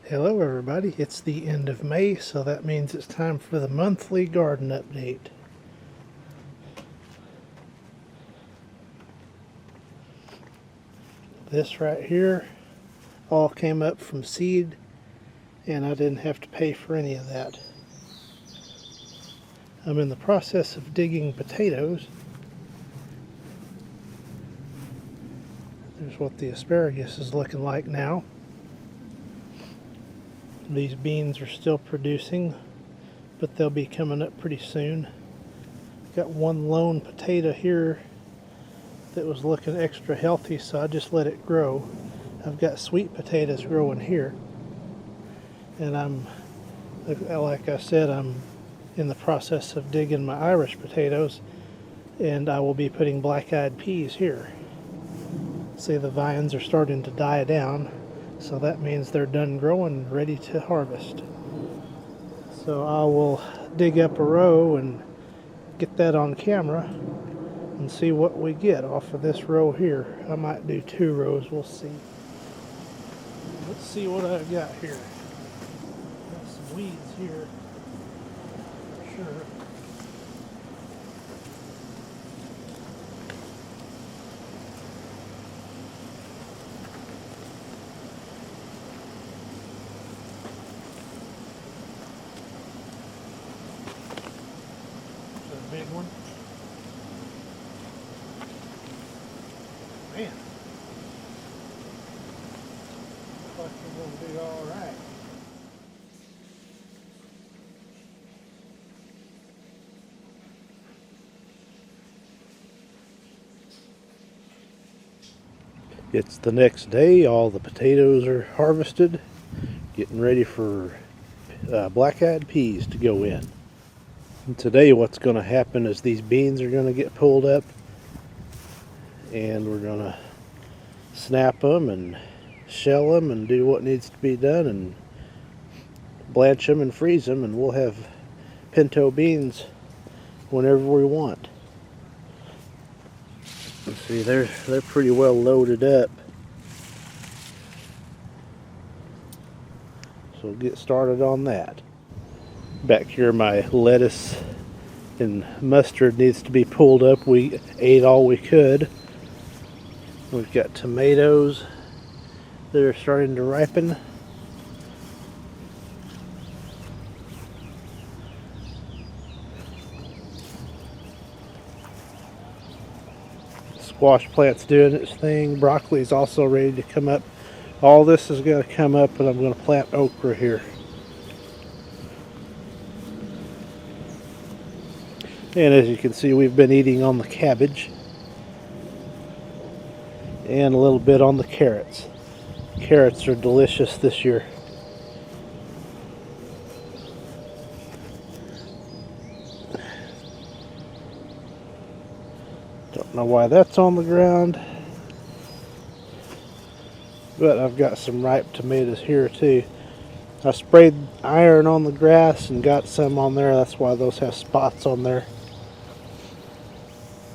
Hello everybody, it's the end of May, so that means it's time for the monthly garden update. This right here all came up from seed, and I didn't have to pay for any of that. I'm in the process of digging potatoes. There's what the asparagus is looking like now. These beans are still producing, but they'll be coming up pretty soon. Got one lone potato here that was looking extra healthy, so I just let it grow. I've got sweet potatoes growing here, and like I said, I'm in the process of digging my Irish potatoes, and I will be putting black-eyed peas here. See, the vines are starting to die down, so that means they're done growing, ready to harvest. So I will dig up a row and get that on camera and see what we get off of this row here. I might do 2 rows, we'll see. Let's see what I've got here. Got some weeds here, for sure. A big one. Man, looks like we're going to do all right. It's the next day. All the potatoes are harvested, getting ready for black-eyed peas to go in. And today what's going to happen is these beans are going to get pulled up, and we're going to snap them and shell them and do what needs to be done and blanch them and freeze them, and we'll have pinto beans whenever we want. See, they're pretty well loaded up. So we'll get started on that. Back here, my lettuce and mustard needs to be pulled up. We ate all we could. We've got tomatoes that are starting to ripen. Squash plant's doing its thing. Broccoli's also ready to come up. All this is going to come up, and I'm going to plant okra here. And as you can see, we've been eating on the cabbage and a little bit on the carrots. Carrots are delicious this year. Don't know why that's on the ground, but I've got some ripe tomatoes here too. I sprayed iron on the grass and got some on there. That's why those have spots on there.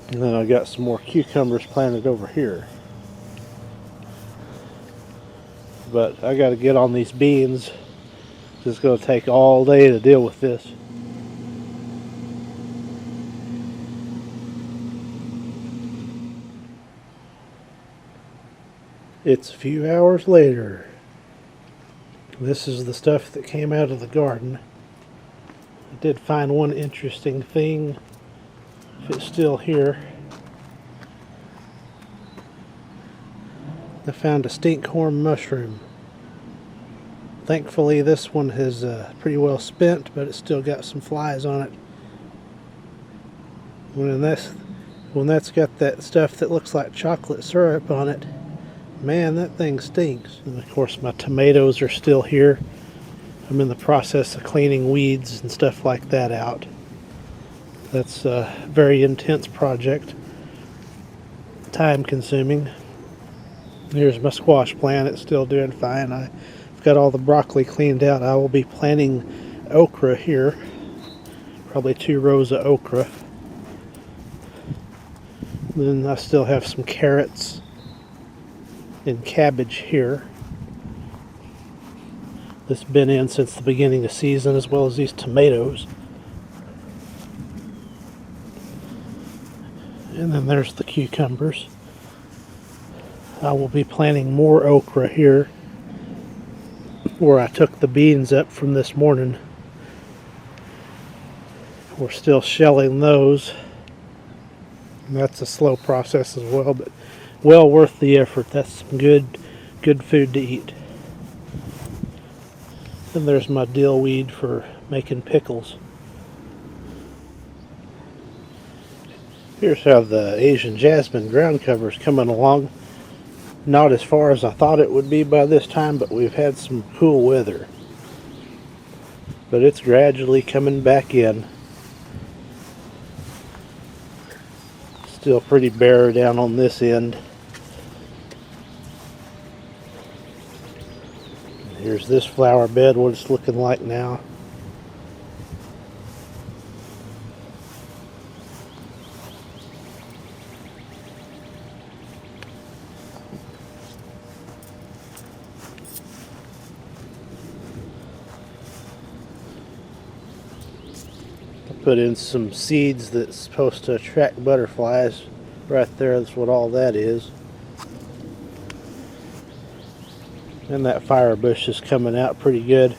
And then I got some more cucumbers planted over here. But I got to get on these beans. It's going to take all day to deal with this. It's a few hours later. This is the stuff that came out of the garden. I did find one interesting thing, if it's still here. I found a stinkhorn mushroom. Thankfully this one has pretty well spent, but it's still got some flies on it. When that's got that stuff that looks like chocolate syrup on it, man, that thing stinks. And of course my tomatoes are still here. I'm in the process of cleaning weeds and stuff like that out. That's a very intense project, time consuming. Here's my squash plant. It's still doing fine. I've got all the broccoli cleaned out. I will be planting okra here. Probably 2 rows of okra. Then I still have some carrots and cabbage here. This been in since the beginning of the season, as well as these tomatoes. And then there's the cucumbers. I will be planting more okra here where I took the beans up from this morning. We're still shelling those. And that's a slow process as well, but well worth the effort. That's some good food to eat. And there's my dill weed for making pickles. Here's how the Asian jasmine ground cover is coming along. Not as far as I thought it would be by this time, but we've had some cool weather. But it's gradually coming back in. Still pretty bare down on this end. Here's this flower bed, what it's looking like now. Put in some seeds that's supposed to attract butterflies. Right there, that's what all that is. And that fire bush is coming out pretty good.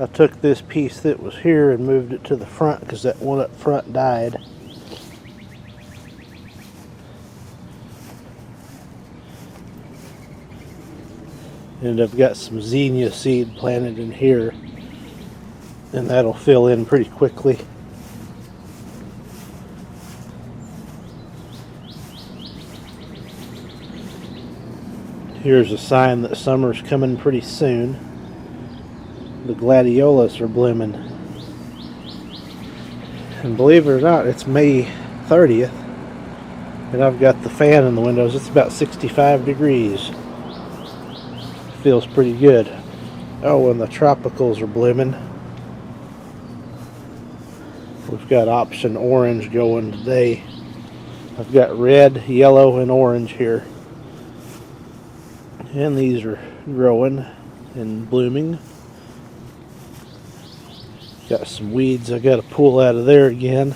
I took this piece that was here and moved it to the front because that one up front died. And I've got some zinnia seed planted in here, and that'll fill in pretty quickly. Here's a sign that summer's coming pretty soon. The gladiolas are blooming. And believe it or not, it's May 30th. And I've got the fan in the windows. It's about 65 degrees. Feels pretty good. Oh, and the tropicals are blooming. We've got option orange going today. I've got red, yellow, and orange here. And these are growing and blooming. Got some weeds I got to pull out of there again.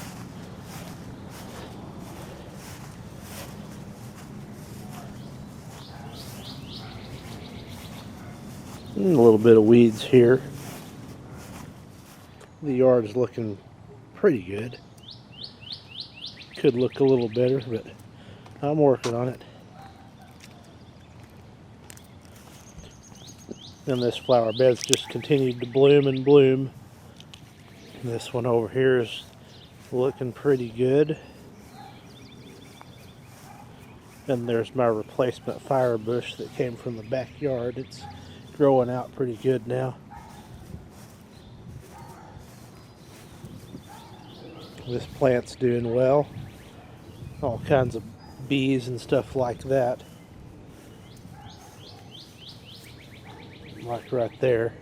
And a little bit of weeds here. The yard is looking pretty good. Could look a little better, but I'm working on it. And this flower bed's just continued to bloom and bloom. And this one over here is looking pretty good. And there's my replacement fire bush that came from the backyard. It's growing out pretty good now. This plant's doing well. All kinds of bees and stuff like that. Like right there.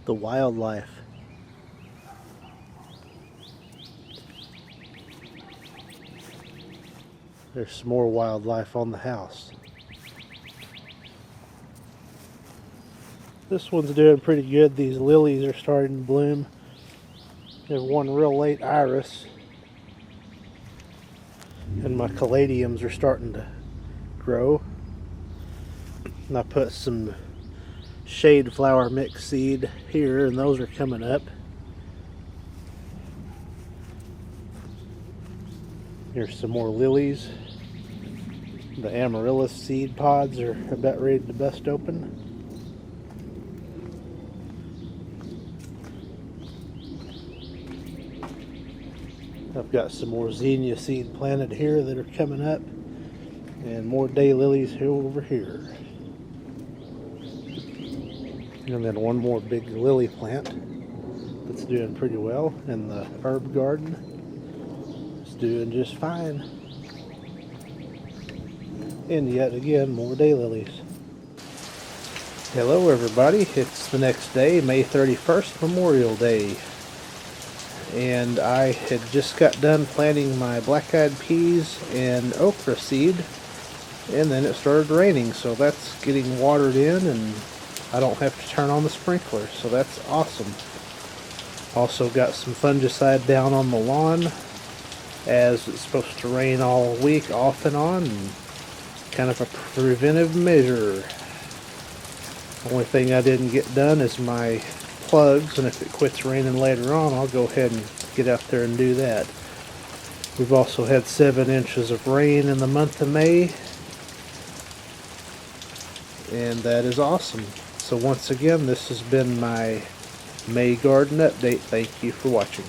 The wildlife. There's some more wildlife on the house. This one's doing pretty good. These lilies are starting to bloom. There's one real late iris. And my caladiums are starting to grow. And I put some shade flower mix seed here, and those are coming up. Here's some more lilies. The amaryllis seed pods are about ready to bust open. I've got some more zinnia seed planted here that are coming up, and more daylilies here over here. And then one more big lily plant that's doing pretty well, and the herb garden is doing just fine. And yet again, more daylilies. Hello everybody, it's the next day, May 31st, Memorial Day. and I had just got done planting my black-eyed peas and okra seed, and then it started raining, so that's getting watered in and I don't have to turn on the sprinkler, so that's awesome. Also got some fungicide down on the lawn, as it's supposed to rain all week off and on, and kind of a preventive measure. Only thing I didn't get done is my plugs, and if it quits raining later on, I'll go ahead and get out there and do that. We've also had 7 inches of rain in the month of May, and that is awesome. So once again, this has been my May garden update. Thank you for watching.